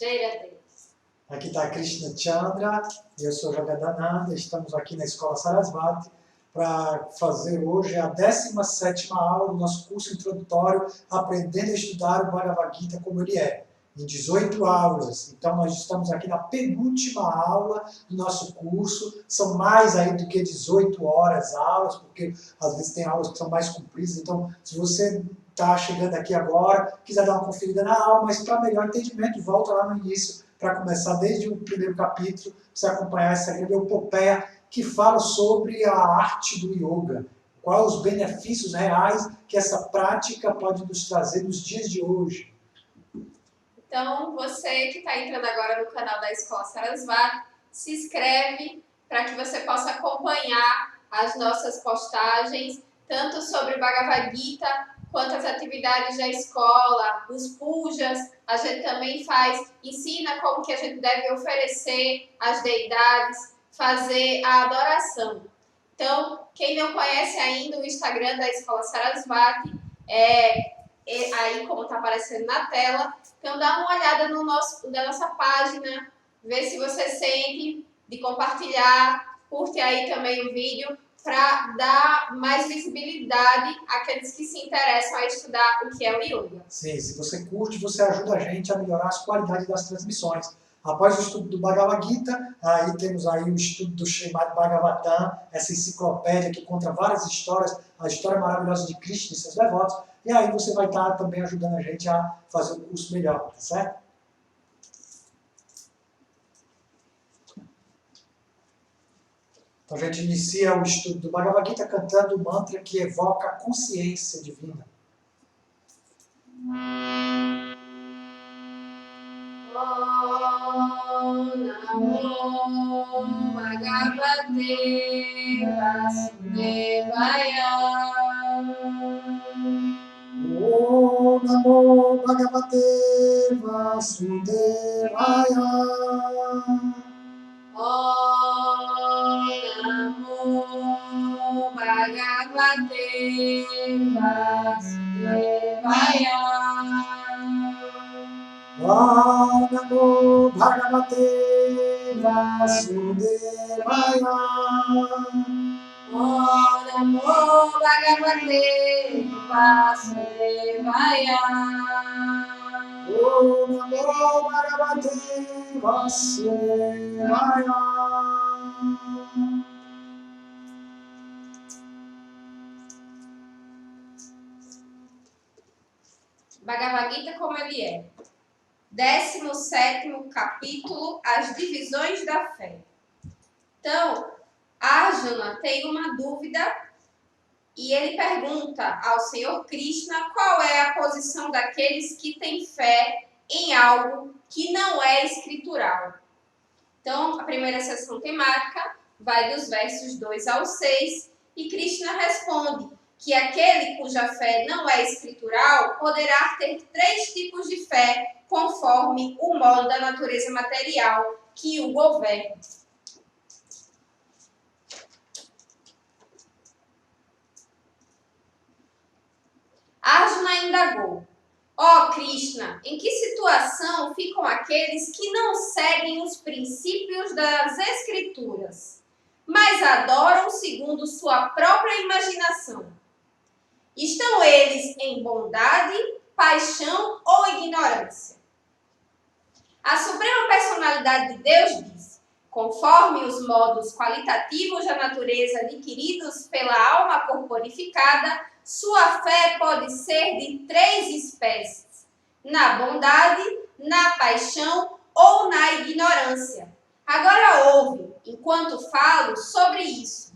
Jaira Davis. Aqui está a Krishna Chandra, eu sou Jagadananda, estamos aqui na Escola Sarasvati para fazer hoje a 17ª aula do nosso curso introdutório Aprendendo a Estudar o Bhagavad Gita como ele é, em 18 aulas. Então nós estamos aqui na penúltima aula do nosso curso, são mais aí do que 18 horas aulas, porque às vezes tem aulas que são mais compridas, então se você está chegando aqui agora, quiser dar uma conferida na aula, mas para melhor entendimento, volta lá no início para começar desde o primeiro capítulo, para você acompanhar essa grande epopeia que fala sobre a arte do yoga, quais os benefícios reais que essa prática pode nos trazer nos dias de hoje. Então, você que está entrando agora no canal da Escola Sarasvati, se inscreve para que você possa acompanhar as nossas postagens, tanto sobre o Bhagavad Gita, quanto as atividades da escola, os pujas, a gente também ensina como que a gente deve oferecer às deidades, fazer a adoração. Então, quem não conhece ainda o Instagram da Escola Sarasvati, aí como está aparecendo na tela, então dá uma olhada na nossa página, vê se você sente de compartilhar, curte aí também o vídeo, para dar mais visibilidade àqueles que se interessam a estudar o que é o yoga. Sim, se você curte, você ajuda a gente a melhorar as qualidades das transmissões. Após o estudo do Bhagavad Gita, aí temos aí o estudo do Srimad Bhagavatam, essa enciclopédia que conta várias histórias, a história maravilhosa de Krishna e seus devotos, e aí você vai estar também ajudando a gente a fazer o curso melhor, tá certo? Então a gente inicia o estudo do Bhagavad Gita cantando o mantra que evoca a consciência divina. Om Namo Bhagavate Vasudevaya. Om Namo Bhagavate Vasudevaya. Om Namo Bhagavate Vasudevaya. Om Namo Bhagavate Vasudevaya. Om Namo Bhagavate Vasudevaya. Om Namo Bhagavate Vasudevaya. Bhagavad Gita como ele é. 17º capítulo, as divisões da fé. Então, Arjuna tem uma dúvida e ele pergunta ao Senhor Krishna qual é a posição daqueles que têm fé em algo que não é escritural. Então, a primeira sessão temática vai dos versos 2 ao 6 e Krishna responde que aquele cuja fé não é escritural poderá ter 3 tipos de fé conforme o modo da natureza material que o governa. Arjuna indagou: ó Krishna, em que situação ficam aqueles que não seguem os princípios das escrituras, mas adoram segundo sua própria imaginação? Estão eles em bondade, paixão ou ignorância? A Suprema Personalidade de Deus diz: conforme os modos qualitativos da natureza adquiridos pela alma corporificada, sua fé pode ser de 3 espécies: na bondade, na paixão ou na ignorância. Agora ouve, enquanto falo sobre isso.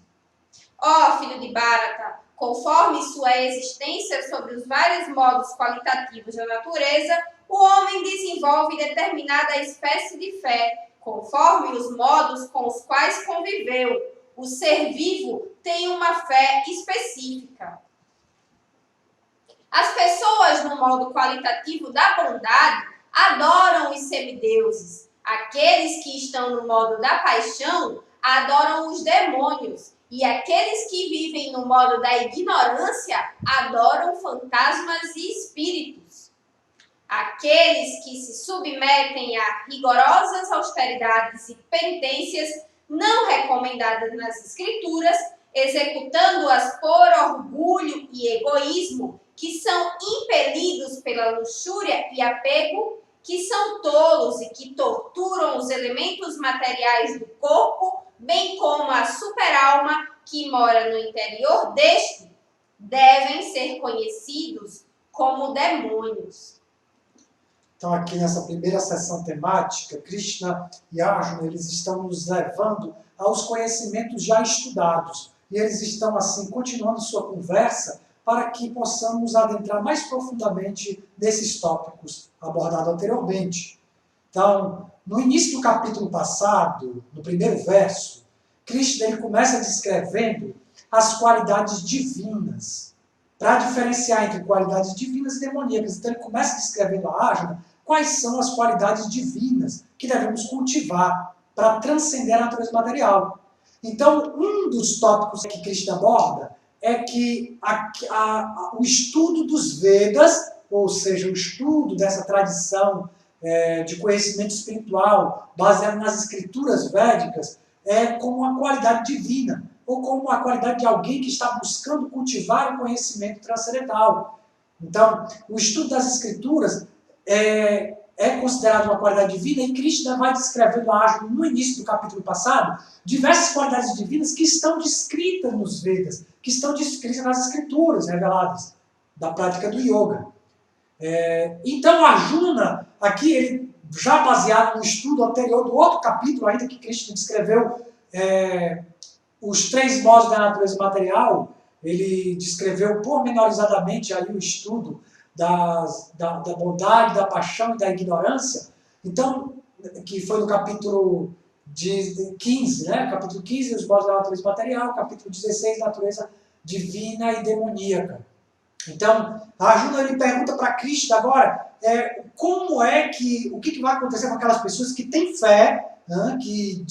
Ó filho de Bharata, conforme sua existência sobre os vários modos qualitativos da natureza, o homem desenvolve determinada espécie de fé, conforme os modos com os quais conviveu. O ser vivo tem uma fé específica. As pessoas no modo qualitativo da bondade adoram os semideuses. Aqueles que estão no modo da paixão adoram os demônios. E aqueles que vivem no modo da ignorância adoram fantasmas e espíritos. Aqueles que se submetem a rigorosas austeridades e penitências não recomendadas nas Escrituras, executando-as por orgulho e egoísmo, que são impelidos pela luxúria e apego, que são tolos e que torturam os elementos materiais do corpo, bem como a superalma que mora no interior deste, devem ser conhecidos como demônios. Então, aqui nessa primeira sessão temática, Krishna e Arjuna, eles estão nos levando aos conhecimentos já estudados. E eles estão, assim, continuando sua conversa para que possamos adentrar mais profundamente nesses tópicos abordados anteriormente. Então, no início do capítulo passado, no primeiro verso, Krishna ele começa descrevendo as qualidades divinas, para diferenciar entre qualidades divinas e demoníacas. Então, ele começa descrevendo a Arjuna quais são as qualidades divinas que devemos cultivar para transcender a natureza material. Então, um dos tópicos que Krishna aborda é que o estudo dos Vedas, ou seja, o estudo dessa tradição de conhecimento espiritual baseado nas escrituras védicas, é como uma qualidade divina, ou como a qualidade de alguém que está buscando cultivar o conhecimento transcendental. Então, o estudo das escrituras é considerado uma qualidade divina, e Krishna vai descrevendo a Arjuna no início do capítulo passado diversas qualidades divinas que estão descritas nos Vedas, que estão descritas nas escrituras reveladas da prática do yoga. Então, Arjuna, aqui, ele já baseado no estudo anterior do outro capítulo ainda que Krishna descreveu os 3 modos da natureza material, ele descreveu pormenorizadamente aí o estudo da bondade, da paixão e da ignorância. Então, que foi no capítulo 15, né? Capítulo 15, os modos da natureza material, capítulo 16, natureza divina e demoníaca. Então, Arjuna ele pergunta para Krishna agora como o que vai acontecer com aquelas pessoas que têm fé, né, que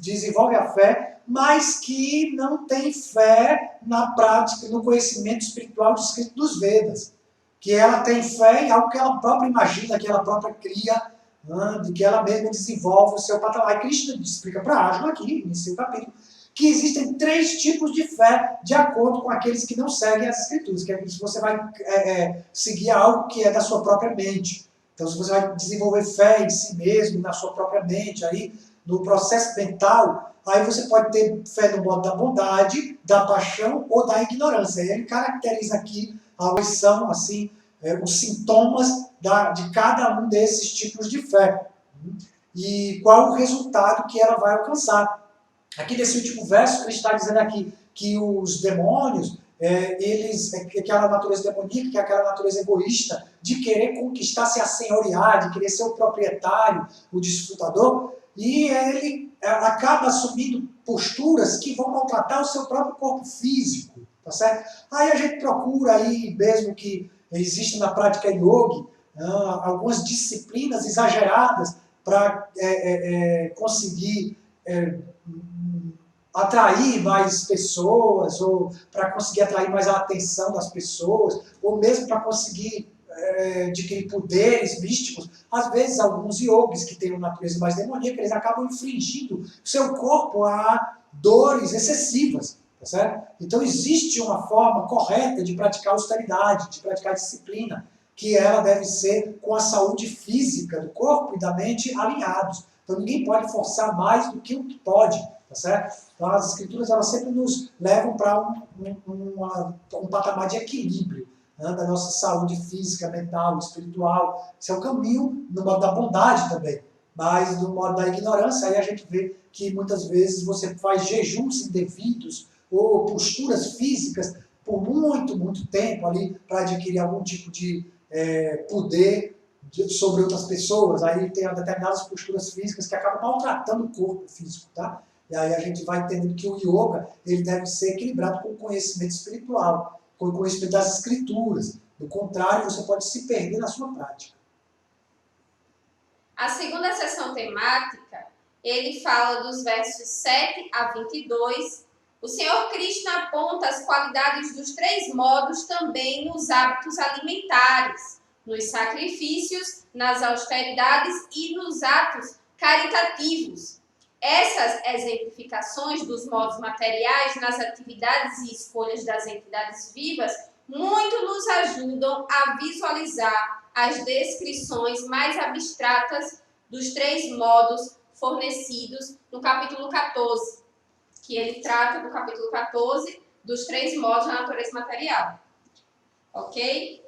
desenvolvem a fé, mas que não têm fé na prática, no conhecimento espiritual descrito dos Vedas. Que ela tem fé em algo que ela própria imagina, que ela própria cria, né, de que ela mesma desenvolve o seu patamar. E Krishna explica para Arjuna aqui, no seu capítulo, que existem 3 tipos de fé de acordo com aqueles que não seguem as escrituras, que é se você vai seguir algo que é da sua própria mente. Então, se você vai desenvolver fé em si mesmo, na sua própria mente, aí, no processo mental, aí você pode ter fé no modo da bondade, da paixão ou da ignorância. E ele caracteriza aqui quais são assim, os sintomas de cada um desses tipos de fé. E qual o resultado que ela vai alcançar. Aqui nesse último verso, ele está dizendo aqui que os demônios, aquela natureza demoníaca, que é aquela natureza egoísta, de querer conquistar, se assenhorear, de querer ser o proprietário, o desfrutador, e ele acaba assumindo posturas que vão maltratar o seu próprio corpo físico, tá certo? Aí a gente procura aí, mesmo que existe na prática yoga, algumas disciplinas exageradas para conseguir atrair mais pessoas, ou para conseguir atrair mais a atenção das pessoas, ou mesmo para conseguir adquirir poderes místicos. Às vezes, alguns yogis que têm uma natureza mais demoníaca, eles acabam infringindo seu corpo a dores excessivas, tá certo? Então, existe uma forma correta de praticar austeridade, de praticar disciplina, que ela deve ser com a saúde física do corpo e da mente alinhados. Então, ninguém pode forçar mais do que o que pode, tá certo? Então, as escrituras elas sempre nos levam para um patamar de equilíbrio, né, da nossa saúde física, mental, espiritual. Esse é o caminho no modo da bondade também. Mas no modo da ignorância, aí a gente vê que muitas vezes você faz jejuns indevidos ou posturas físicas por muito, muito tempo ali para adquirir algum tipo de poder sobre outras pessoas. Aí tem determinadas posturas físicas que acabam maltratando o corpo físico, tá? E aí a gente vai entendendo que o yoga ele deve ser equilibrado com o conhecimento espiritual, com o conhecimento das escrituras. Do contrário, você pode se perder na sua prática. A segunda sessão temática, ele fala dos versos 7 a 22. O Senhor Krishna aponta as qualidades dos 3 modos também nos hábitos alimentares, nos sacrifícios, nas austeridades e nos atos caritativos. Essas exemplificações dos modos materiais nas atividades e escolhas das entidades vivas muito nos ajudam a visualizar as descrições mais abstratas dos três modos fornecidos no capítulo 14, que ele trata do capítulo 14 dos três modos da natureza material. Ok?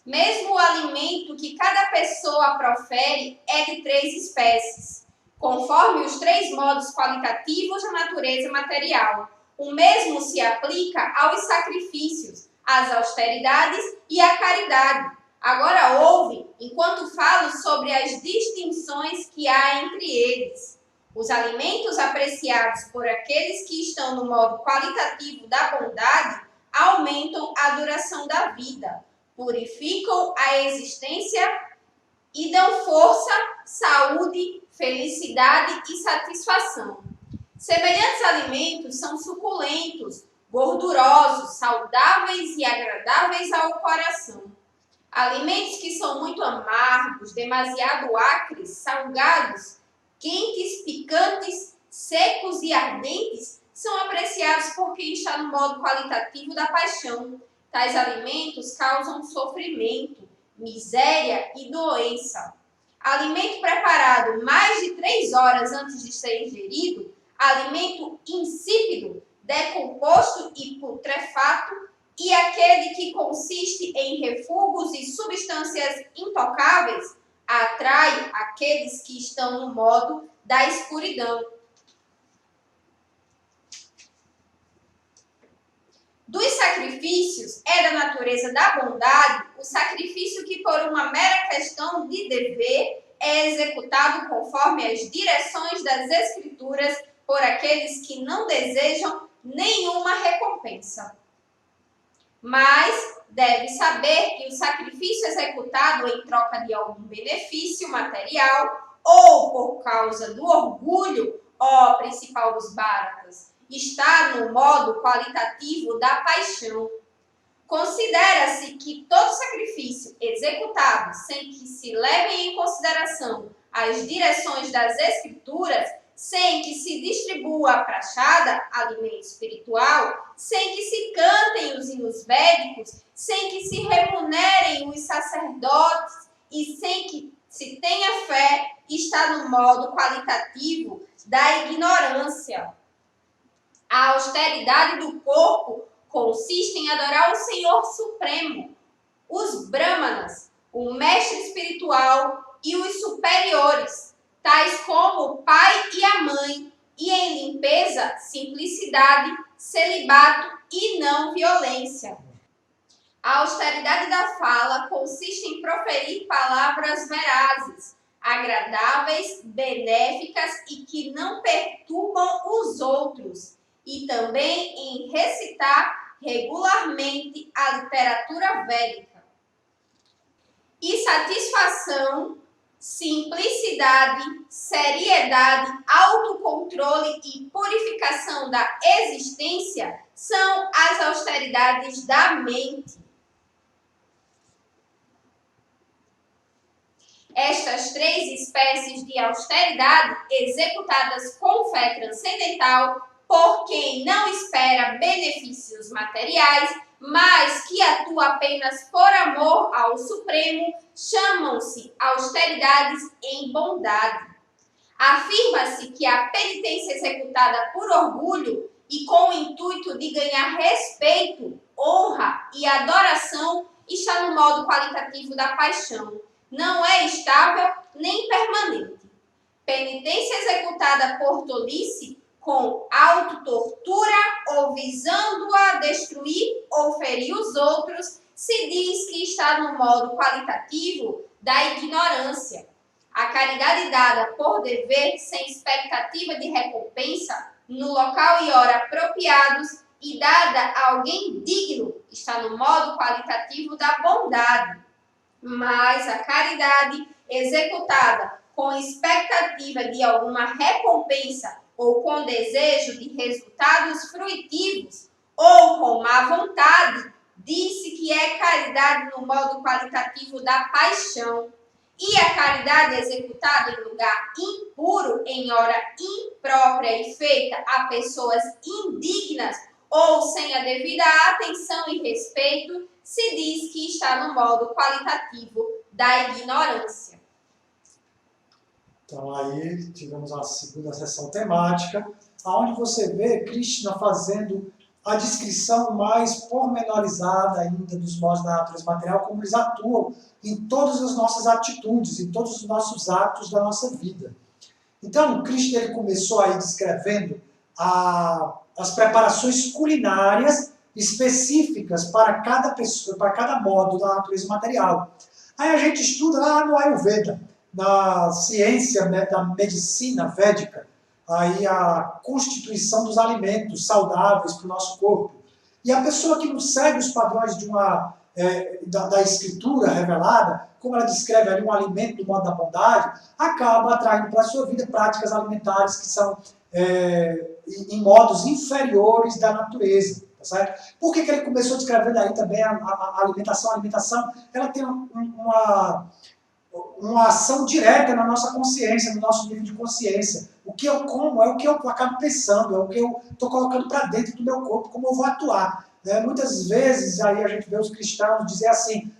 Mesmo o alimento que cada pessoa profere é de três espécies, conforme os três modos qualitativos da natureza material. O mesmo se aplica aos sacrifícios, às austeridades e à caridade. Agora ouve, enquanto falo sobre as distinções que há entre eles. Os alimentos apreciados por aqueles que estão no modo qualitativo da bondade aumentam a duração da vida, purificam a existência e dão força, saúde, felicidade e satisfação. Semelhantes alimentos são suculentos, gordurosos, saudáveis e agradáveis ao coração. Alimentos que são muito amargos, demasiado acres, salgados, quentes, picantes, secos e ardentes são apreciados por quem está no modo qualitativo da paixão. Tais alimentos causam sofrimento, miséria e doença. Alimento preparado mais de 3 horas antes de ser ingerido, alimento insípido, decomposto e putrefato, e aquele que consiste em refugos e substâncias intocáveis, atrai aqueles que estão no modo da escuridão. Dos sacrifícios é da natureza da bondade o sacrifício que, por uma mera questão de dever, é executado conforme as direções das Escrituras por aqueles que não desejam nenhuma recompensa. Mas deve saber que o sacrifício executado em troca de algum benefício material ou por causa do orgulho, ó principal dos Bháratas, está no modo qualitativo da paixão. Considera-se que todo sacrifício executado sem que se levem em consideração as direções das Escrituras, sem que se distribua a prachada, alimento espiritual, sem que se cantem os hinos védicos, sem que se remunerem os sacerdotes e sem que se tenha fé, está no modo qualitativo da ignorância. A austeridade do corpo consiste em adorar o Senhor Supremo, os Brahmanas, o mestre espiritual e os superiores, tais como o pai e a mãe, e em limpeza, simplicidade, celibato e não violência. A austeridade da fala consiste em proferir palavras verazes, agradáveis, benéficas e que não perturbam os outros, e também em recitar regularmente a literatura védica. E satisfação, simplicidade, seriedade, autocontrole e purificação da existência são as austeridades da mente. Estas 3 espécies de austeridade, executadas com fé transcendental, por quem não espera benefícios materiais, mas que atua apenas por amor ao Supremo, chamam-se austeridades em bondade. Afirma-se que a penitência executada por orgulho e com o intuito de ganhar respeito, honra e adoração está no modo qualitativo da paixão. Não é estável nem permanente. Penitência executada por tolice, com autotortura ou visando-a destruir ou ferir os outros, se diz que está no modo qualitativo da ignorância. A caridade dada por dever, sem expectativa de recompensa, no local e hora apropriados e dada a alguém digno, está no modo qualitativo da bondade. Mas a caridade executada com expectativa de alguma recompensa ou com desejo de resultados fruitivos, ou com má vontade, disse que é caridade no modo qualitativo da paixão. E a caridade executada em lugar impuro, em hora imprópria e feita a pessoas indignas ou sem a devida atenção e respeito, se diz que está no modo qualitativo da ignorância. Então aí tivemos a segunda sessão temática, onde você vê Krishna fazendo a descrição mais pormenorizada ainda dos modos da natureza material, como eles atuam em todas as nossas atitudes, em todos os nossos atos da nossa vida. Então, Krishna ele começou aí descrevendo as preparações culinárias específicas para cada pessoa, para cada modo da natureza material. Aí a gente estuda lá no Ayurveda, na ciência da medicina védica, aí a constituição dos alimentos saudáveis para o nosso corpo. E a pessoa que não segue os padrões da escritura revelada, como ela descreve ali um alimento do modo da bondade, acaba atraindo para a sua vida práticas alimentares que são em modos inferiores da natureza. Tá certo? Por que ele começou descrevendo aí também a alimentação? A alimentação ela tem uma ação direta na nossa consciência, no nosso nível de consciência. O que eu como é o que eu acabo pensando, é o que eu estou colocando para dentro do meu corpo, como eu vou atuar. Muitas vezes aí a gente vê os cristãos dizer assim,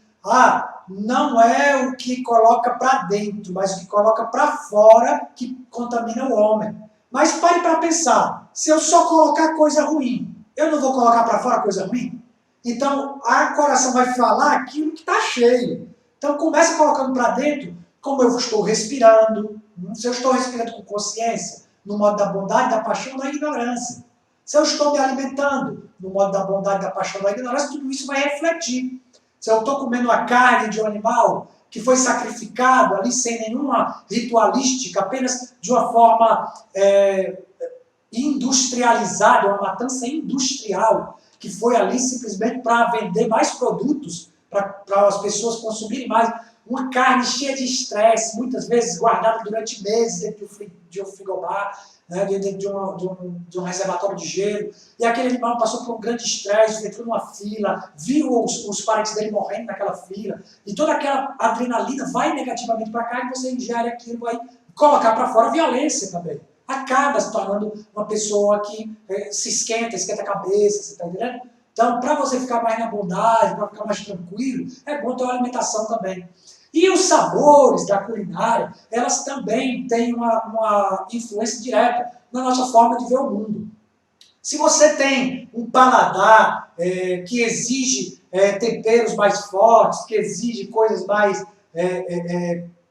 não é o que coloca para dentro, mas o que coloca para fora que contamina o homem. Mas pare para pensar, se eu só colocar coisa ruim, eu não vou colocar para fora coisa ruim? Então, o coração vai falar aquilo que está cheio. Então, começa colocando para dentro como eu estou respirando, se eu estou respirando com consciência, no modo da bondade, da paixão, da ignorância. Se eu estou me alimentando no modo da bondade, da paixão, da ignorância, tudo isso vai refletir. Se eu estou comendo a carne de um animal que foi sacrificado ali sem nenhuma ritualística, apenas de uma forma industrializada, uma matança industrial, que foi ali simplesmente para vender mais produtos, para as pessoas consumirem mais, uma carne cheia de estresse, muitas vezes guardada durante meses dentro de um frigobar, dentro de um reservatório de gelo, e aquele animal passou por um grande estresse, entrou numa fila, viu os parentes dele morrendo naquela fila, e toda aquela adrenalina vai negativamente para cá, e você ingere aquilo, vai colocar para fora a violência também. Acaba se tornando uma pessoa que se esquenta a cabeça, você está entendendo? Então, para você ficar mais na bondade, para ficar mais tranquilo, é bom ter uma alimentação também. E os sabores da culinária, elas também têm uma influência direta na nossa forma de ver o mundo. Se você tem um paladar que exige temperos mais fortes, que exige coisas mais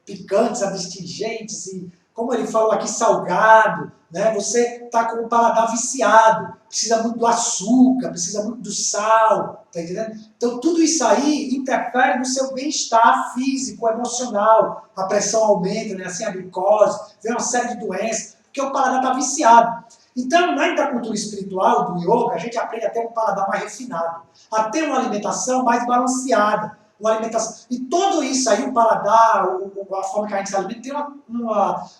picantes, adstringentes, e, como ele falou aqui, salgado, você está com o paladar viciado, precisa muito do açúcar, precisa muito do sal, tá entendendo? Então tudo isso aí interfere no seu bem-estar físico, emocional, a pressão aumenta, assim, a glicose, vem uma série de doenças, porque o paladar está viciado. Então, na cultura espiritual do yoga, a gente aprende a ter um paladar mais refinado, a ter uma alimentação mais balanceada, uma alimentação. E tudo isso aí, o paladar, a forma que a gente se alimenta, tem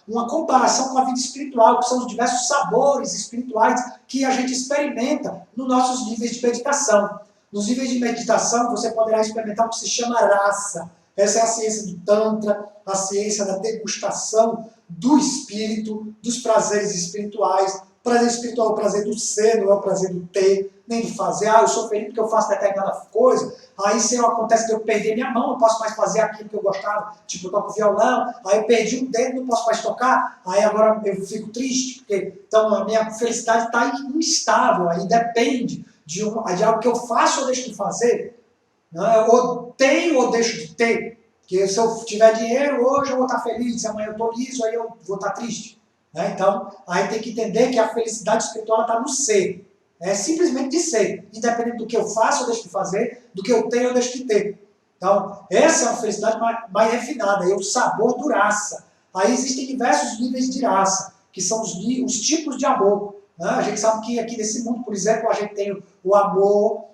uma comparação com a vida espiritual, que são os diversos sabores espirituais que a gente experimenta nos nossos níveis de meditação. Nos níveis de meditação, você poderá experimentar o que se chama rasa. Essa é a ciência do Tantra, a ciência da degustação do espírito, dos prazeres espirituais. O prazer espiritual é o prazer do ser, não é o prazer do ter, nem de fazer. Eu sou feliz porque eu faço determinada coisa. Aí se acontece de eu perder minha mão, não posso mais fazer aquilo que eu gostava. Tipo, eu toco violão, aí eu perdi um dedo, não posso mais tocar. Aí agora eu fico triste, porque então a minha felicidade está instável, aí depende de algo que eu faço ou deixo de fazer. Ou tenho ou deixo de ter. Porque se eu tiver dinheiro, hoje eu vou estar feliz, se amanhã eu estou liso, aí eu vou estar triste. Então, aí tem que entender que a felicidade espiritual está no ser. É simplesmente de ser. Independente do que eu faço ou deixo de fazer, do que eu tenho ou deixo de ter. Então, essa é uma felicidade mais refinada. E o sabor do raça. Aí existem diversos níveis de raça, que são os tipos de amor. A gente sabe que aqui nesse mundo, por exemplo, a gente tem o amor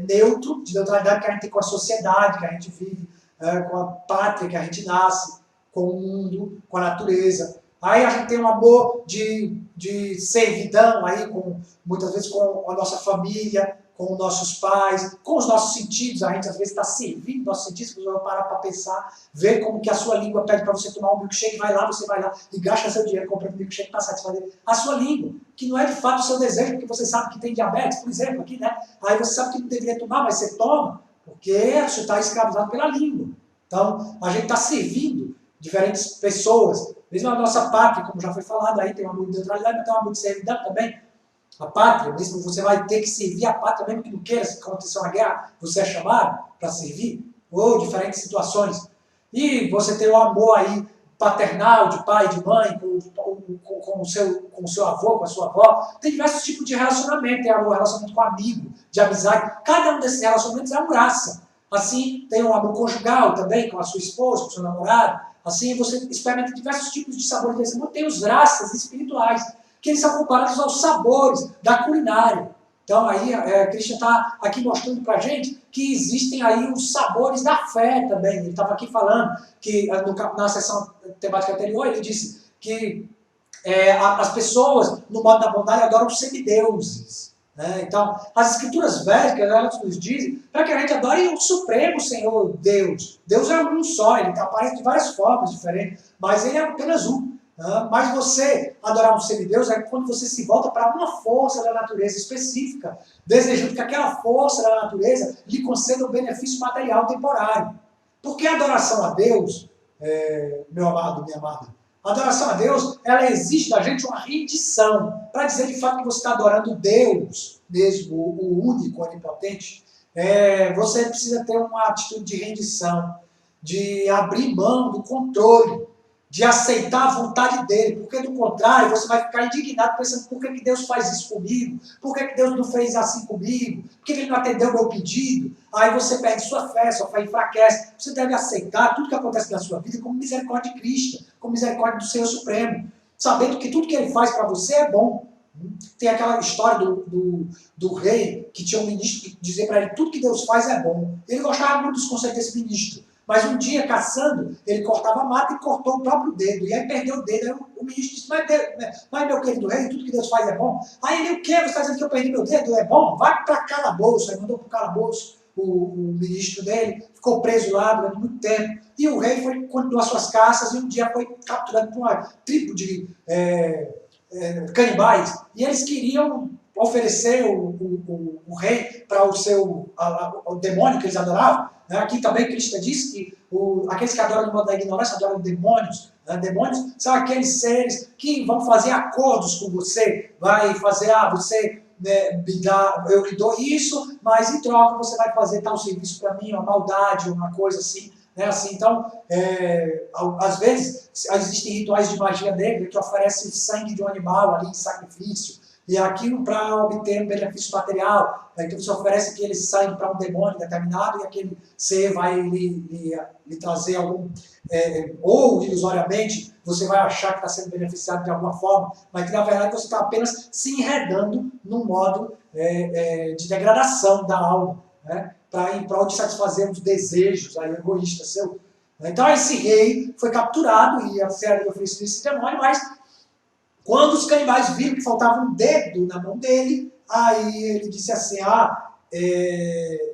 neutro, de neutralidade que a gente tem com a sociedade que a gente vive, com a pátria que a gente nasce, com o mundo, com a natureza. Aí a gente tem um amor de servidão aí, muitas vezes com a nossa família, com os nossos pais, com os nossos sentidos. A gente às vezes está servindo nossos sentidos, você vai parar para pensar, ver como que a sua língua pede para você tomar um milkshake, você vai lá e gasta seu dinheiro comprando um milkshake para satisfazer a sua língua, que não é de fato o seu desejo, porque você sabe que tem diabetes, por exemplo, aqui, né? Aí você sabe que não deveria tomar, mas você toma, porque você está escravizado pela língua. Então, a gente está servindo diferentes pessoas, mesmo a nossa pátria, como já foi falado aí, tem uma amor de neutralidade, mas tem uma amor de servidão também. A pátria, mesmo você vai ter que servir a pátria, mesmo que não queira, se acontecer uma guerra, você é chamado para servir, ou diferentes situações. E você tem o amor aí paternal, de pai, de mãe, com o seu avô, com a sua avó. Tem diversos tipos de relacionamento, tem amor, relacionamento com amigo, de amizade. Cada um desses relacionamentos é uma graça. Assim, tem o amor conjugal também, com a sua esposa, com o seu namorado. Assim, você experimenta diversos tipos de sabores desse amor. Tem os graças espirituais, que eles são comparados aos sabores da culinária. Então aí Cristian está aqui mostrando para a gente que existem aí os sabores da fé também. Ele estava aqui falando que na sessão temática anterior ele disse que as pessoas, no modo da bondade, adoram semideuses. Né? Então, as escrituras védicas, elas nos dizem para que a gente adore o Supremo Senhor Deus. Deus é um só, ele aparece de várias formas diferentes, mas ele é apenas um. Mas você adorar um semideus é quando você se volta para uma força da natureza específica, desejando que aquela força da natureza lhe conceda um benefício material temporário. Porque a adoração a Deus, meu amado, minha amada, a adoração a Deus, ela exige da gente uma rendição, para dizer de fato que você está adorando Deus, mesmo o único, onipotente. Você precisa ter uma atitude de rendição, de abrir mão do controle, de aceitar a vontade dele, porque do contrário você vai ficar indignado pensando por que Deus faz isso comigo, por que Deus não fez assim comigo, por que ele não atendeu o meu pedido. Aí você perde sua fé enfraquece. Você deve aceitar tudo que acontece na sua vida como misericórdia de Cristo, como misericórdia do Senhor Supremo, sabendo que tudo que ele faz para você é bom. Tem aquela história do rei que tinha um ministro que dizia para ele tudo que Deus faz é bom. Ele gostava muito dos conceitos desse ministro. Mas um dia, caçando, ele cortava a mata e cortou o próprio dedo. E aí perdeu o dedo. Aí o ministro disse, mas meu querido rei, tudo que Deus faz é bom. Aí ele, o quê? Você está dizendo que eu perdi meu dedo? É bom? Vai para calabouço. Aí mandou para o calabouço o ministro dele. Ficou preso lá durante muito tempo. E o rei continuou as suas caças e um dia foi capturado por uma tribo de canibais. E eles queriam oferecer o rei para o demônio que eles adoravam. Aqui também Cristo diz que aqueles que adoram no modo da ignorância adoram demônios. Demônios são aqueles seres que vão fazer acordos com você, vai fazer, você me dá, eu lhe dou isso, mas em troca você vai fazer tal serviço para mim, uma maldade, uma coisa assim. Assim, então, às vezes existem rituais de magia negra que oferecem sangue de um animal ali em sacrifício, e aquilo para obter um benefício material. Então você oferece aquele sangue para um demônio determinado e aquele ser vai lhe trazer algum... ou ilusoriamente você vai achar que está sendo beneficiado de alguma forma, mas que na verdade você está apenas se enredando num modo de degradação da alma, né? Em prol de satisfazer os desejos aí, egoístas seus. Então esse rei foi capturado e a ser oferecido esse demônio, mas quando os canibais viram que faltava um dedo na mão dele, aí ele disse assim,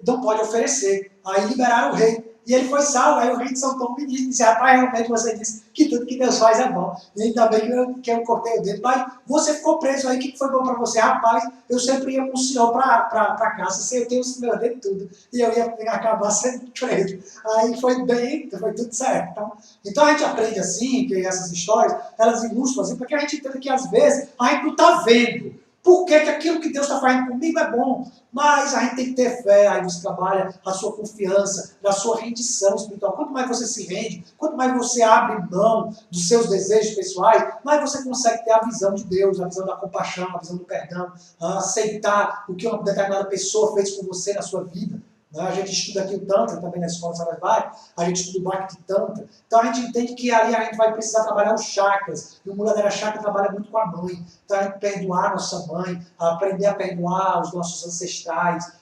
não pode oferecer. Aí liberaram o rei. E ele foi salvo, aí o rei soltou um ministro e disse, rapaz, realmente você disse que tudo que Deus faz é bom. E ainda bem que eu cortei o dedo, mas você ficou preso aí, o que foi bom para você? Rapaz, eu sempre ia com o senhor para casa, se eu tenho o meu dedo tudo, e eu ia acabar sendo preso. Aí foi tudo certo. Então a gente aprende assim, que essas histórias, elas ilustram assim, porque a gente entende que às vezes a gente não está vendo por que aquilo que Deus está fazendo comigo é bom. Mas a gente tem que ter fé, aí você trabalha a sua confiança, na sua rendição espiritual. Quanto mais você se rende, quanto mais você abre mão dos seus desejos pessoais, mais você consegue ter a visão de Deus, a visão da compaixão, a visão do perdão, aceitar o que uma determinada pessoa fez com você na sua vida. A gente estuda aqui o Tantra também na escola Sarasvati, a gente estuda o Bhakti Tantra. Então a gente entende que ali a gente vai precisar trabalhar os chakras. E o Muladhara Chakra trabalha muito com a mãe. Então a gente perdoar a nossa mãe, aprender a perdoar os nossos ancestrais,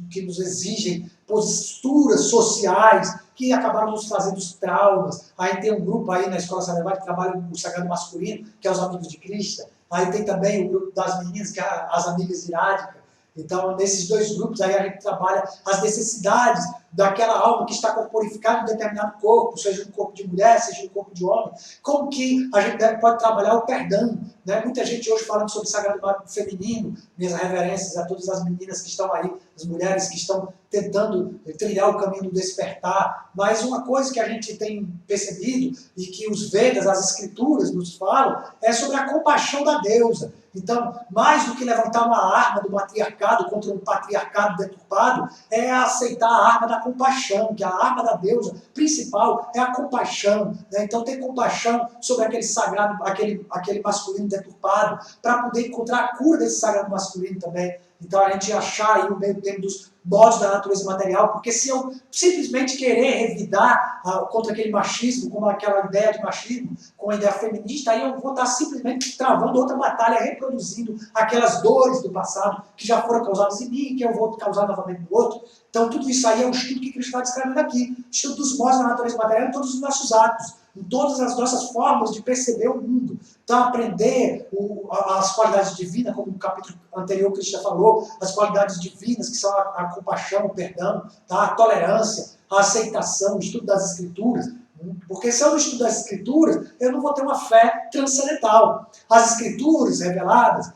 que nos exigem posturas sociais, que acabaram nos fazendo traumas. Aí tem um grupo aí na Escola Sagrada que trabalha o sagrado masculino, que é os Amigos de Cristo. Aí tem também o grupo das meninas, que é as Amigas Irádicas. Então, nesses dois grupos, aí a gente trabalha as necessidades daquela alma que está corporificada em um determinado corpo, seja um corpo de mulher, seja um corpo de homem. Como que a gente pode trabalhar o perdão? Né? Muita gente hoje falando sobre sagrado feminino, minhas reverências a todas as meninas que estão aí, as mulheres que estão tentando trilhar o caminho do despertar. Mas uma coisa que a gente tem percebido e que os Vedas, as escrituras nos falam, é sobre a compaixão da deusa. Então, mais do que levantar uma arma do matriarcado contra um patriarcado deturpado, é aceitar a arma da compaixão, que a arma da deusa principal é a compaixão. Né? Então, ter compaixão sobre aquele sagrado, aquele masculino deturpado, para poder encontrar a cura desse sagrado masculino também. Então, a gente achar aí o meio termo dos modos da natureza material, porque se eu simplesmente querer revidar contra aquele machismo, como aquela ideia de machismo, com a ideia feminista, aí eu vou estar simplesmente travando outra batalha, reproduzindo aquelas dores do passado que já foram causadas em mim, que eu vou causar novamente no outro. Então, tudo isso aí é o estudo que Cristo está descrevendo aqui. Estudo dos modos da natureza material em todos os nossos atos, em todas as nossas formas de perceber o mundo. Então, aprender as qualidades divinas, como no capítulo anterior que Cristo já falou, as qualidades divinas, que são a compaixão, o perdão, tá? A tolerância, a aceitação, o estudo das Escrituras. Porque se eu não estudo as Escrituras, eu não vou ter uma fé transcendental. As Escrituras reveladas,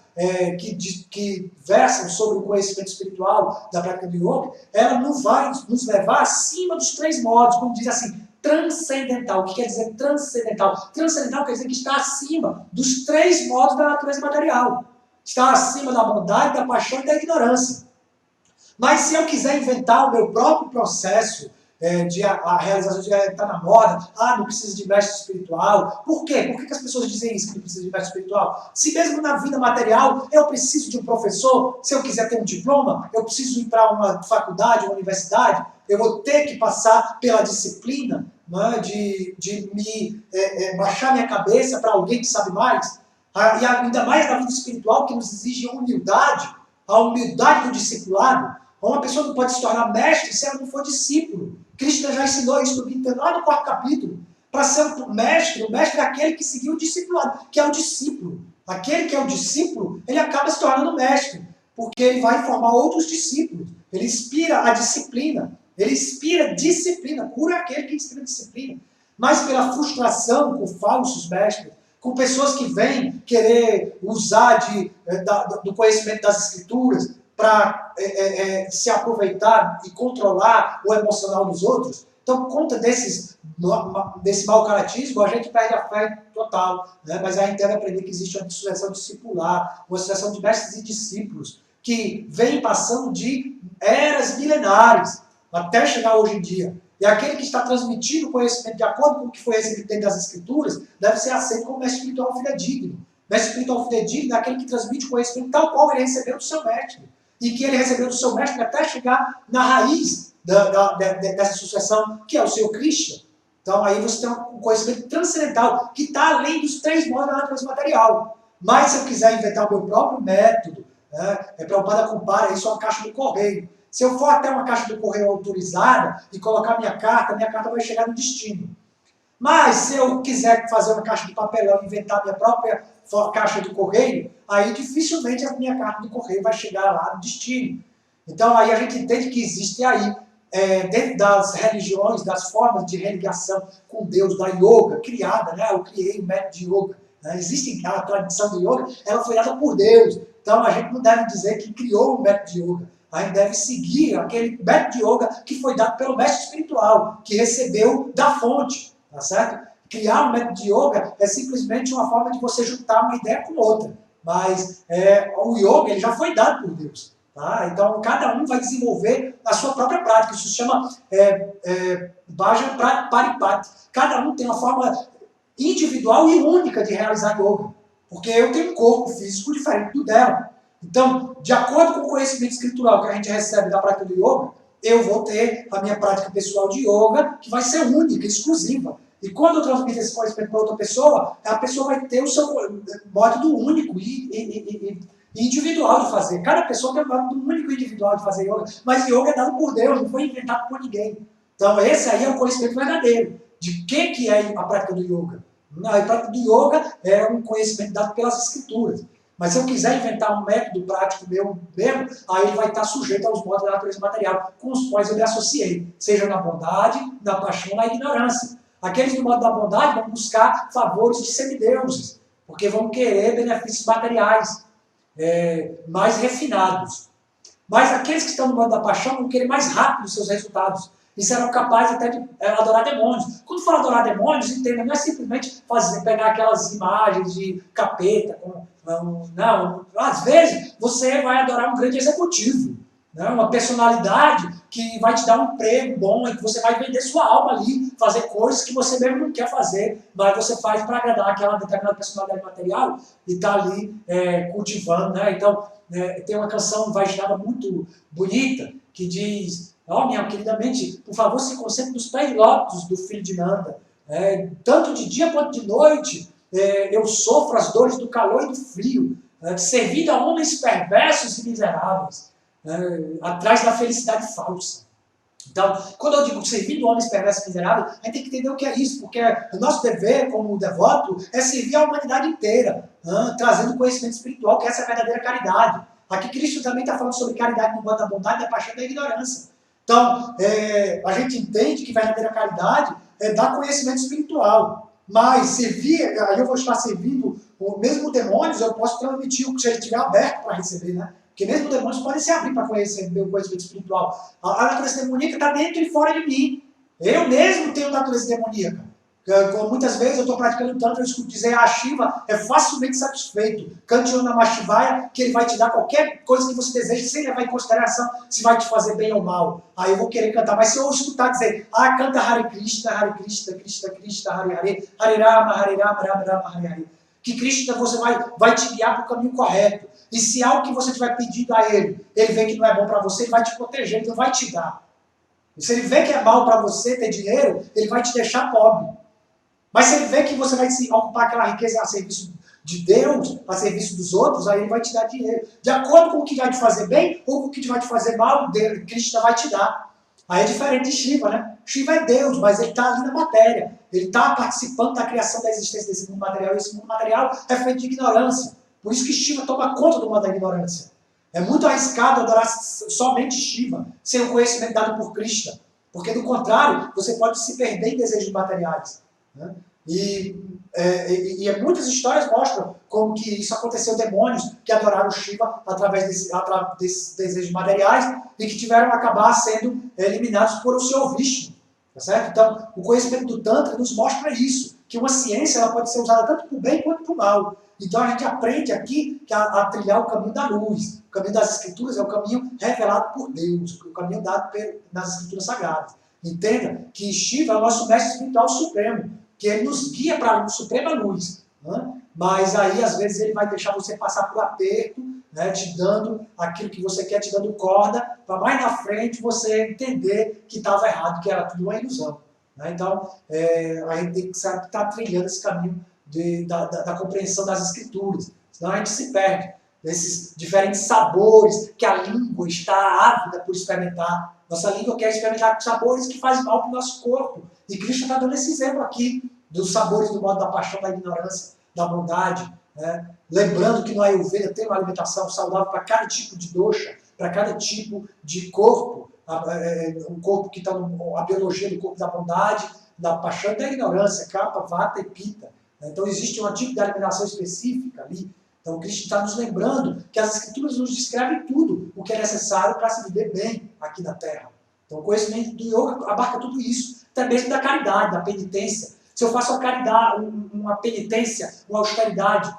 que versam sobre o conhecimento espiritual da prática do yoga, ela não vai nos levar acima dos 3 modos, como diz assim, transcendental. O que quer dizer transcendental? Transcendental quer dizer que está acima dos 3 modos da natureza material. Está acima da bondade, da paixão e da ignorância. Mas se eu quiser inventar o meu próprio processo a realização de estar na moda, não precisa de mestre espiritual. Por quê? Por que as pessoas dizem isso, que não precisa de mestre espiritual? Se mesmo na vida material eu preciso de um professor, se eu quiser ter um diploma, eu preciso ir para uma faculdade, uma universidade, eu vou ter que passar pela disciplina, né, de baixar minha cabeça para alguém que sabe mais. E ainda mais na vida espiritual, que nos exige humildade, a humildade do discipulado. Uma pessoa não pode se tornar mestre se ela não for discípulo. Cristo já ensinou isso lá no 4º capítulo. Para ser o mestre é aquele que seguiu o discipulado, que é o discípulo. Aquele que é o discípulo, ele acaba se tornando mestre, porque ele vai formar outros discípulos. Ele inspira a disciplina. Ele inspira disciplina. Cura aquele que inspira disciplina. Mas pela frustração com falsos mestres, com pessoas que vêm querer usar do conhecimento das Escrituras para se aproveitar e controlar o emocional dos outros. Então, por conta desse mau caratismo, a gente perde a fé total. Né? Mas a gente deve aprender que existe uma sucessão discipular, uma sucessão de mestres e discípulos, que vem passando de eras milenares até chegar hoje em dia. E aquele que está transmitindo o conhecimento de acordo com o que foi recebido dentro das Escrituras deve ser aceito como mestre espiritual fidedigno. Mestre espiritual fidedigno é aquele que transmite o conhecimento tal qual ele recebeu do seu mestre. E que ele recebeu do seu mestre até chegar na raiz dessa sucessão, que é o seu Krishna. Então aí você tem um conhecimento transcendental, que está além dos 3 modos da natureza material. Mas se eu quiser inventar o meu próprio método, Prabhupada compara isso a uma caixa do correio. Se eu for até uma caixa do correio autorizada e colocar minha carta vai chegar no destino. Mas se eu quiser fazer uma caixa de papelão e inventar minha própria caixa do correio, aí dificilmente a minha carta do correio vai chegar lá no destino. Então aí a gente entende que existe aí, dentro das religiões, das formas de religação com Deus, da yoga criada, né? Eu criei o método de yoga. Né? Existe a tradição do yoga, ela foi dada por Deus. Então a gente não deve dizer que criou o método de yoga. A gente deve seguir aquele método de yoga que foi dado pelo mestre espiritual, que recebeu da fonte, tá certo? Criar um método de yoga é simplesmente uma forma de você juntar uma ideia com outra. Mas o yoga ele já foi dado por Deus. Tá? Então, cada um vai desenvolver a sua própria prática. Isso se chama Bhajan Paripati. Cada um tem uma forma individual e única de realizar yoga. Porque eu tenho um corpo físico diferente do dela. Então, de acordo com o conhecimento escritural que a gente recebe da prática do yoga, eu vou ter a minha prática pessoal de yoga, que vai ser única, exclusiva. E quando eu transmito esse conhecimento para outra pessoa, a pessoa vai ter o seu método único e individual de fazer. Cada pessoa tem um modo único individual de fazer yoga, mas yoga é dado por Deus, não foi inventado por ninguém. Então esse aí é o conhecimento verdadeiro. De que é a prática do yoga? A prática do yoga é um conhecimento dado pelas escrituras. Mas se eu quiser inventar um método prático meu mesmo, aí ele vai estar sujeito aos modos da natureza material com os quais eu me associei, seja na bondade, na paixão, na ignorância. Aqueles do modo da bondade vão buscar favores de semideuses, porque vão querer benefícios materiais mais refinados. Mas aqueles que estão no modo da paixão vão querer mais rápido os seus resultados e serão capazes até de adorar demônios. Quando fala adorar demônios, entenda, não é simplesmente pegar aquelas imagens de capeta, não. Às vezes você vai adorar um grande executivo, né? Uma personalidade que vai te dar um emprego bom e que você vai vender sua alma ali, fazer coisas que você mesmo não quer fazer, mas você faz para agradar aquela determinada personalidade material e está ali cultivando. Né? Então, tem uma canção Vaishnava muito bonita que diz: ó, minha querida mente, por favor, se concentre nos pés lótus do filho de Nanda. Tanto de dia quanto de noite, eu sofro as dores do calor e do frio, servindo a homens perversos e miseráveis, atrás da felicidade falsa. Então, quando eu digo servindo homens perversos e miseráveis, a gente tem que entender o que é isso, porque o nosso dever como devoto é servir a humanidade inteira, trazendo conhecimento espiritual, que essa é a verdadeira caridade. Aqui Cristo também está falando sobre caridade no modo da bondade, da paixão e da ignorância. Então, a gente entende que verdadeira caridade é dar conhecimento espiritual. Mas servir, aí eu vou estar servindo mesmo demônios, eu posso transmitir o que se ele estiver aberto para receber, né? Porque mesmo demônios podem se abrir para conhecer o conhecimento espiritual. A natureza demoníaca está dentro e fora de mim. Eu mesmo tenho natureza demoníaca. Muitas vezes eu estou praticando tanto, eu escuto dizer a Shiva é facilmente satisfeito. Cante o Namah Shivaya, que ele vai te dar qualquer coisa que você deseja, sem levar em consideração se vai te fazer bem ou mal. Aí eu vou querer cantar. Mas se eu escutar dizer, canta Hare Krishna, Krishna Krishna, Hare Hare, Hare Rama, Rama Rama, Hare Hare. Que Krishna você vai te guiar para o caminho correto. E se algo que você estiver pedindo a ele vê que não é bom para você, ele vai te proteger, ele não vai te dar. E se ele vê que é mal para você ter dinheiro, ele vai te deixar pobre. Mas se ele vê que você vai se ocupar aquela riqueza a serviço de Deus, a serviço dos outros, aí ele vai te dar dinheiro. De acordo com o que vai te fazer bem ou com o que vai te fazer mal, Krishna vai te dar. Aí é diferente de Shiva, né? Shiva é Deus, mas ele está ali na matéria. Ele está participando da criação da existência desse mundo material. E esse mundo material é feito de ignorância. Por isso que Shiva toma conta do mundo da ignorância. É muito arriscado adorar somente Shiva, sem o conhecimento dado por Krishna. Porque, do contrário, você pode se perder em desejos materiais. Né? E muitas histórias mostram como que isso aconteceu, demônios que adoraram Shiva através desses desejos materiais e que tiveram que acabar sendo eliminados por o Senhor Vishnu. Tá certo? Então, o conhecimento do Tantra nos mostra isso, que uma ciência ela pode ser usada tanto para o bem quanto para o mal. Então a gente aprende aqui a trilhar o caminho da luz. O caminho das Escrituras é o caminho revelado por Deus, o caminho dado nas Escrituras Sagradas. Entenda que Shiva é o nosso mestre espiritual supremo, que ele nos guia para a suprema luz. Né? Mas aí, às vezes, ele vai deixar você passar por aperto, né, te dando aquilo que você quer, te dando corda, para mais na frente você entender que estava errado, que era tudo uma ilusão. Né? Então, a gente tem que estar trilhando esse caminho da compreensão das Escrituras. Senão a gente se perde. Esses diferentes sabores que a língua está ávida por experimentar. Nossa língua quer experimentar sabores que fazem mal para o nosso corpo. E Cristo está dando esse exemplo aqui, dos sabores do modo da paixão, da ignorância, da bondade. Né? Lembrando que no Ayurveda tem uma alimentação saudável para cada tipo de dosha, para cada tipo de corpo. Um corpo que está a biologia do corpo da bondade, da paixão e da ignorância, Kapha, Vata e Pitta. Então existe um tipo de alimentação específica ali. Então Cristo está nos lembrando que as Escrituras nos descrevem tudo o que é necessário para se viver bem aqui na Terra. Então o conhecimento do yoga abarca tudo isso, até mesmo da caridade, da penitência. Se eu faço uma penitência, uma austeridade,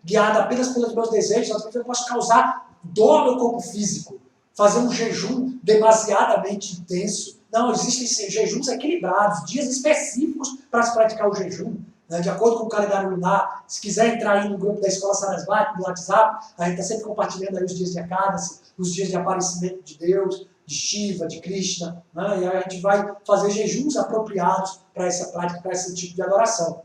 guiada apenas pelos meus desejos, eu posso causar dor ao meu corpo físico, fazer um jejum demasiadamente intenso. Não, existem jejuns equilibrados, dias específicos para se praticar o jejum. De acordo com o calendário lunar, se quiser entrar aí no grupo da Escola Sarasvati, no WhatsApp, a gente está sempre compartilhando aí os dias de Ekadasi, os dias de aparecimento de Deus, de Shiva, de Krishna, né? E aí a gente vai fazer jejuns apropriados para essa prática, para esse tipo de adoração.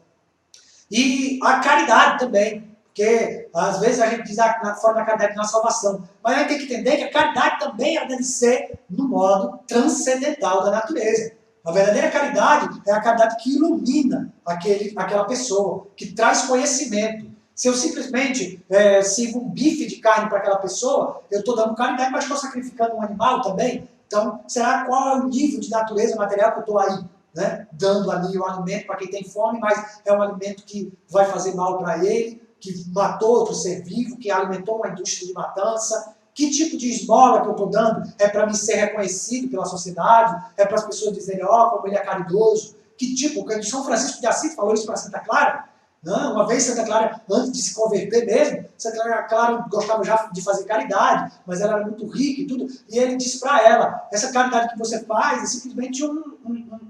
E a caridade também, Porque às vezes a gente diz que fora da caridade não há salvação. Mas a gente tem que entender que a caridade também ela deve ser no modo transcendental da natureza. A verdadeira caridade é a caridade que ilumina aquela pessoa, que traz conhecimento. Se eu simplesmente sirvo um bife de carne para aquela pessoa, eu estou dando caridade, mas estou sacrificando um animal também. Então, será qual é o nível de natureza material que eu estou aí? Né? Dando ali o alimento para quem tem fome, mas é um alimento que vai fazer mal para ele, que matou outro ser vivo, que alimentou uma indústria de matança. Que tipo de esmola que eu estou dando? É para me ser reconhecido pela sociedade? É para as pessoas dizerem, como ele é caridoso? Que tipo? Porque São Francisco de Assis falou isso para Santa Clara. Não, uma vez Santa Clara, antes de se converter mesmo, Santa Clara gostava já de fazer caridade, mas ela era muito rica e tudo, e ele disse para ela, essa caridade que você faz é simplesmente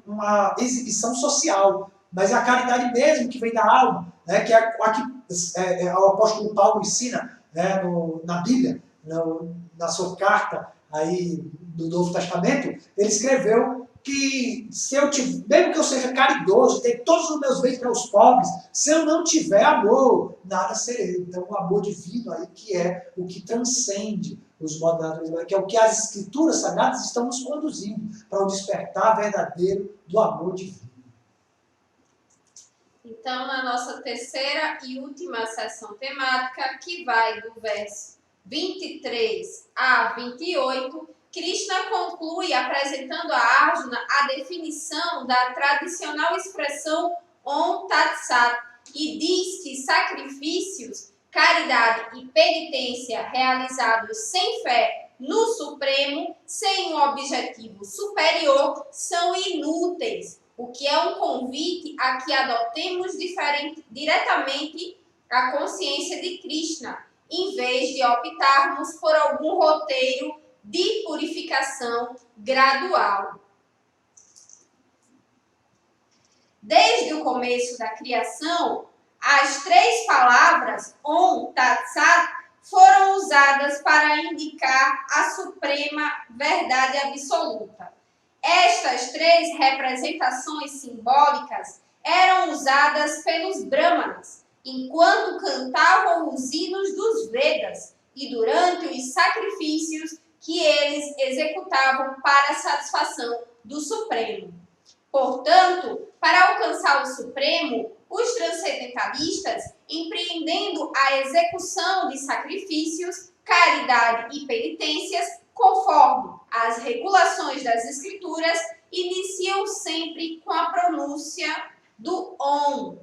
uma exibição social, mas é a caridade mesmo que vem da alma, né, que é a que o apóstolo Paulo ensina, né, na Bíblia, na sua carta aí do Novo Testamento, ele escreveu que se eu tiver, mesmo que eu seja caridoso, tenho todos os meus bens para os pobres, se eu não tiver amor, nada serei. Então o amor divino aí que é o que transcende os modos da natureza, que é o que as escrituras sagradas estão nos conduzindo para o despertar verdadeiro do amor divino. Então, na nossa terceira e última sessão temática, que vai do verso 23 a 28, Krishna conclui apresentando a Arjuna a definição da tradicional expressão Om Tat Sat e diz que sacrifícios, caridade e penitência realizados sem fé no Supremo, sem um objetivo superior, são inúteis, o que é um convite a que adotemos diretamente a consciência de Krishna, em vez de optarmos por algum roteiro de purificação gradual. Desde o começo da criação, as 3 palavras Om Tat Sat foram usadas para indicar a suprema verdade absoluta. Estas 3 representações simbólicas eram usadas pelos Brahmanas, enquanto cantavam os hinos dos Vedas e durante os sacrifícios que eles executavam para a satisfação do Supremo. Portanto, para alcançar o Supremo, os transcendentalistas, empreendendo a execução de sacrifícios, caridade e penitências, conforme as regulações das Escrituras, iniciam sempre com a pronúncia do Om.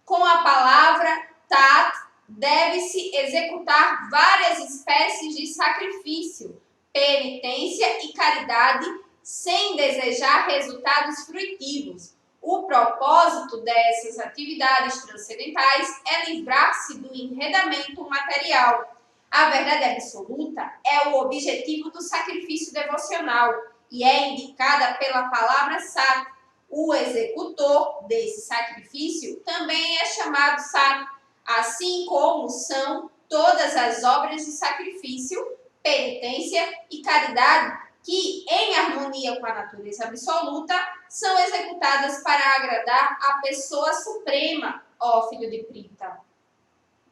Com a palavra Tat, deve-se executar várias espécies de sacrifício, penitência e caridade, sem desejar resultados fruitivos. O propósito dessas atividades transcendentais é livrar-se do enredamento material. A verdade absoluta é o objetivo do sacrifício devocional e é indicada pela palavra Sat. O executor desse sacrifício também é chamado Sat, assim como são todas as obras de sacrifício, penitência e caridade que, em harmonia com a natureza absoluta, são executadas para agradar a pessoa suprema, ó filho de Prita.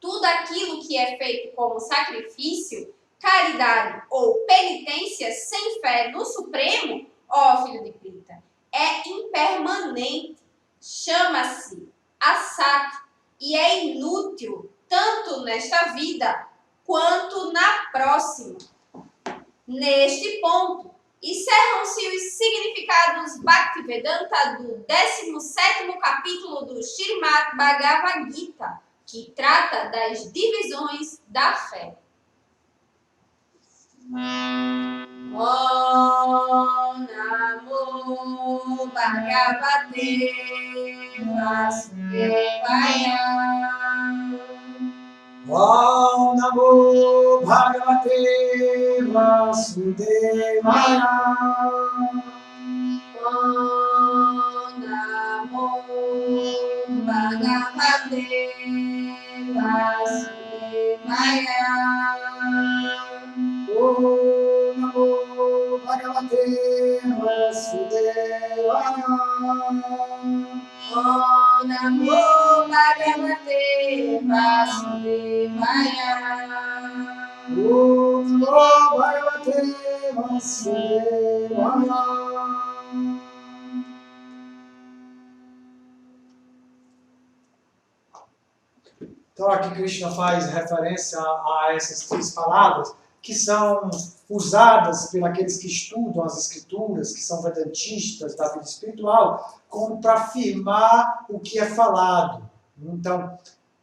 Tudo aquilo que é feito como sacrifício, caridade ou penitência sem fé no Supremo, ó filho de Prita, é impermanente, chama-se asat e é inútil tanto nesta vida quanto na próxima. Neste ponto, encerram-se os significados Bhaktivedanta do 17º capítulo do Srimad Bhagavad Gita, que trata das divisões da fé. Om Namo Bhagavate Vasudevaya. Om Namo Bhagavate Vasudevaya. Om Namo Bhagavate Vasudevaya. Om Namo Bhagavate Vasudevaya. Om Namo Bhagavate Vasudevaya. Om Namo Bhagavate Vasudevaya. Então aqui Krishna faz referência a essas 3 palavras que são usadas por aqueles que estudam as escrituras, que são vedantistas da vida espiritual, como para afirmar o que é falado. Então,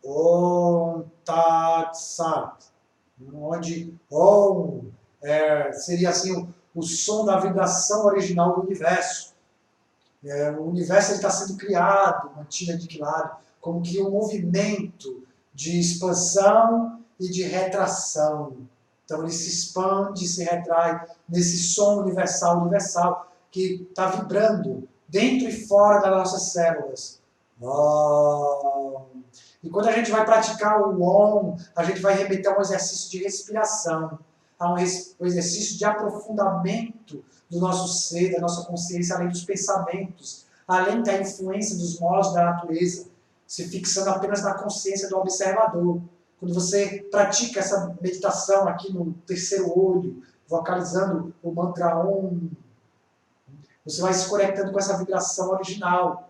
Om Tat Sat, onde Om seria assim o som da vibração original do universo. O universo está sendo criado, mantido, aniquilado, como que um movimento de expansão e de retração. Então ele se expande, se retrai nesse som universal, que está vibrando dentro e fora das nossas células. Om. E quando a gente vai praticar o Om, a gente vai remeter a um exercício de respiração, a um exercício de aprofundamento do nosso ser, da nossa consciência, além dos pensamentos, além da influência dos modos da natureza, se fixando apenas na consciência do observador. Quando você pratica essa meditação aqui no terceiro olho, vocalizando o mantra Om, você vai se conectando com essa vibração original.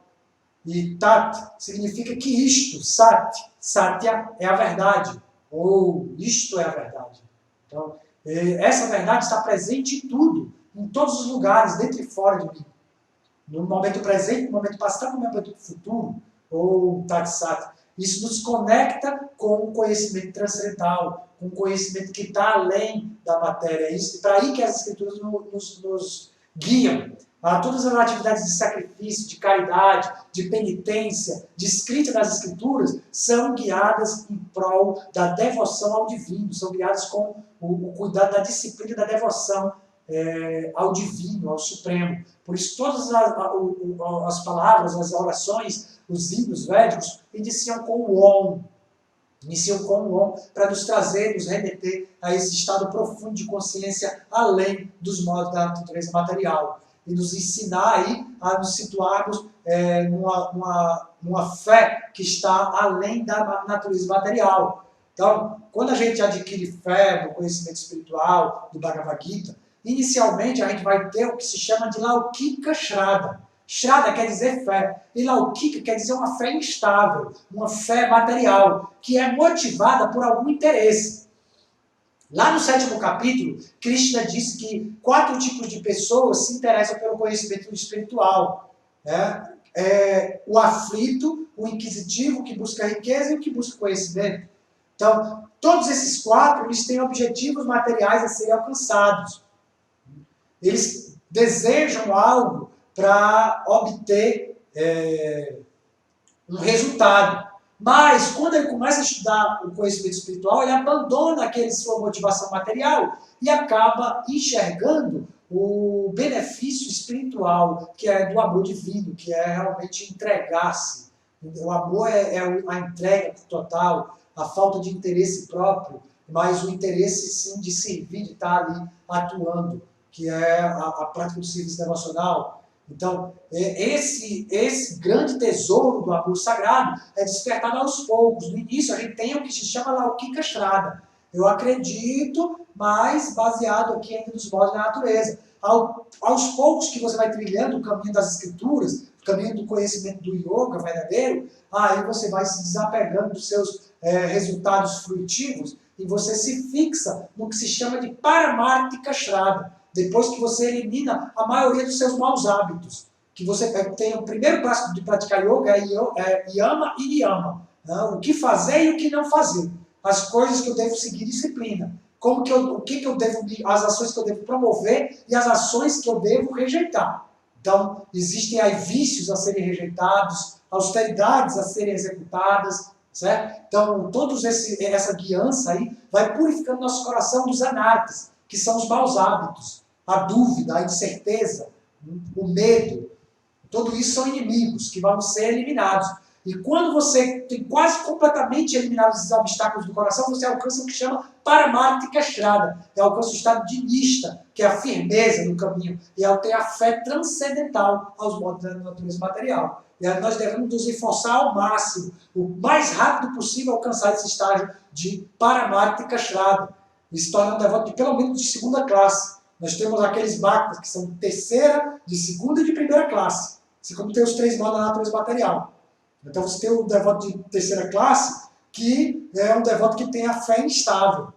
E Tat significa que isto, Sat, Satya é a verdade, ou isto é a verdade. Então, essa verdade está presente em tudo, em todos os lugares, dentro e fora de mim. No momento presente, no momento passado, no momento futuro, ou Tat Sat. Isso nos conecta com o conhecimento transcendental, com o conhecimento que está além da matéria. É isso, para aí que as escrituras nos guiam. A todas as atividades de sacrifício, de caridade, de penitência, de escrita das escrituras, são guiadas em prol da devoção ao divino, são guiadas com o cuidado da disciplina da devoção ao divino, ao supremo. Por isso todas as palavras, as orações, os hinos védicos iniciam com o Om, para nos trazer, nos remeter a esse estado profundo de consciência além dos modos da natureza material. E nos ensinar aí a nos situarmos numa fé que está além da natureza material. Então, quando a gente adquire fé no conhecimento espiritual, do Bhagavad Gita, inicialmente a gente vai ter o que se chama de Laukika Shraddha. Shraddha quer dizer fé, e Laukika quer dizer uma fé instável, uma fé material, que é motivada por algum interesse. Lá no 7º capítulo, Krishna disse que 4 tipos de pessoas se interessam pelo conhecimento espiritual. O aflito, o inquisitivo, o que busca riqueza e o que busca conhecimento. Então, todos esses 4, eles têm objetivos materiais a serem alcançados. Eles desejam algo para obter um resultado. Mas, quando ele começa a estudar o conhecimento espiritual, ele abandona sua motivação material e acaba enxergando o benefício espiritual, que é do amor divino, que é realmente entregar-se. O amor é a entrega total, a falta de interesse próprio, mas o interesse, sim, de servir, de estar ali atuando, que é a prática do serviço devocional. Então, esse grande tesouro do amor sagrado é despertado aos poucos. No início, a gente tem o que se chama Laukika Shraddha. Eu acredito, mas baseado aqui ainda nos modos da natureza. Aos poucos que você vai trilhando o caminho das escrituras, o caminho do conhecimento do yoga verdadeiro, aí você vai se desapegando dos seus resultados fruitivos e você se fixa no que se chama de Paramartika Shraddha. Depois que você elimina a maioria dos seus maus hábitos, que você tem o primeiro passo de praticar yoga é yama e niyama, o que fazer e o que não fazer, as coisas que eu devo seguir disciplina, as ações que eu devo promover e as ações que eu devo rejeitar. Então, existem aí vícios a serem rejeitados, austeridades a serem executadas, certo? Então, essa guiança aí vai purificando nosso coração dos anartas, que são os maus hábitos, a dúvida, a incerteza, o medo. Tudo isso são inimigos que vão ser eliminados. E quando você tem quase completamente eliminado esses obstáculos do coração, você alcança o que chama Paramartika Shrada. Alcança o estado de Nishta, que é a firmeza no caminho. E ela tem a fé transcendental aos modos da natureza material. E aí nós devemos nos esforçar ao máximo, o mais rápido possível, alcançar esse estágio de Paramartika Shrada. E se torna um devoto de pelo menos de segunda classe. Nós temos aqueles bhaktas que são de terceira, de segunda e de primeira classe. Assim como tem os 3 modos da natureza material. Então você tem o devoto de terceira classe, que é um devoto que tem a fé instável.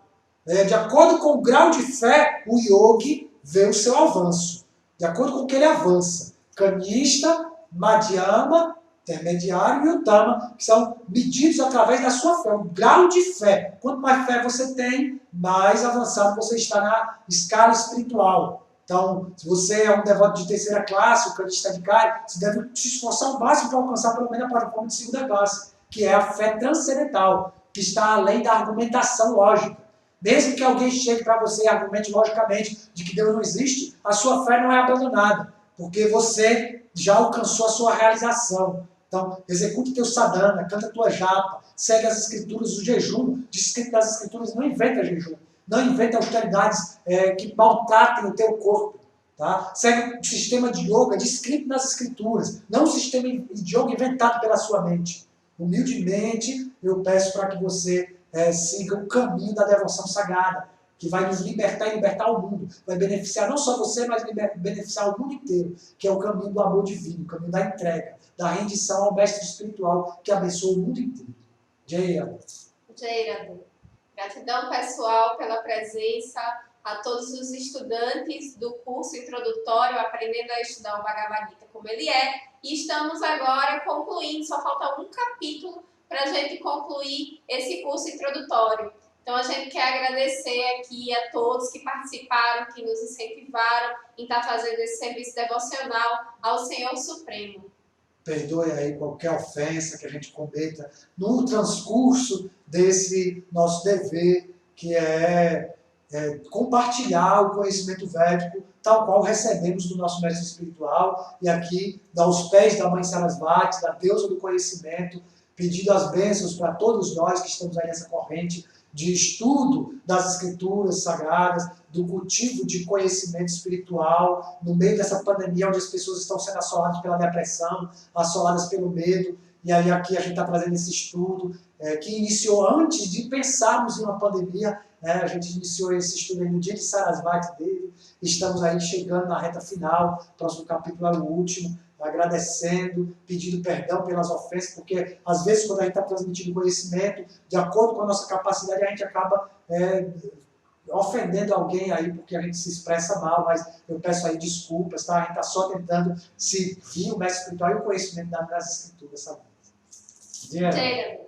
De acordo com o grau de fé, o yogi vê o seu avanço. De acordo com o que ele avança. Kanishta, Madhyama, intermediário e Uttama, que são medidos através da sua fé. O grau de fé. Quanto mais fé você tem, mais avançado você está na escala espiritual. Então, se você é um devoto de terceira classe, o Kanishta Adhikari, você deve se esforçar ao máximo para alcançar pelo menos a plataforma de segunda classe, que é a fé transcendental, que está além da argumentação lógica. Mesmo que alguém chegue para você e argumente logicamente de que Deus não existe, a sua fé não é abandonada, porque você já alcançou a sua realização. Então, execute teu sadhana, canta tua japa, segue as escrituras, o jejum. Diz que as escrituras não inventa jejum. Não inventa austeridades que maltratem o teu corpo. Tá? Segue o sistema de yoga descrito nas escrituras, não um sistema de yoga inventado pela sua mente. Humildemente, eu peço para que você siga o caminho da devoção sagrada, que vai nos libertar e libertar o mundo. Vai beneficiar não só você, mas beneficiar o mundo inteiro, que é o caminho do amor divino, o caminho da entrega, da rendição ao mestre espiritual que abençoa o mundo inteiro. Jai Radha. Jai Radha. Gratidão, pessoal, pela presença, a todos os estudantes do curso introdutório Aprendendo a Estudar o Bhagavad Gita como ele é. E estamos agora concluindo, só falta um capítulo para a gente concluir esse curso introdutório. Então, a gente quer agradecer aqui a todos que participaram, que nos incentivaram em estar fazendo esse serviço devocional ao Senhor Supremo. Perdoe aí qualquer ofensa que a gente cometa no transcurso desse nosso dever, que é compartilhar o conhecimento védico, tal qual recebemos do nosso mestre espiritual, e aqui, aos pés da Mãe Sarasvati, da deusa do conhecimento, pedindo as bênçãos para todos nós que estamos aí nessa corrente de estudo das escrituras sagradas, do cultivo de conhecimento espiritual, no meio dessa pandemia onde as pessoas estão sendo assoladas pela depressão, assoladas pelo medo, e aí aqui a gente está trazendo esse estudo que iniciou antes de pensarmos em uma pandemia, a gente iniciou esse estudo aí no dia de Sarasvati dele, estamos aí chegando na reta final, o próximo capítulo é o último, agradecendo, pedindo perdão pelas ofensas, porque às vezes quando a gente está transmitindo conhecimento, de acordo com a nossa capacidade, a gente acaba ofendendo alguém aí, porque a gente se expressa mal, mas eu peço aí desculpas, tá? A gente está só tentando seguir o mestre espiritual e o conhecimento das escrituras, sabe? Jai Radha.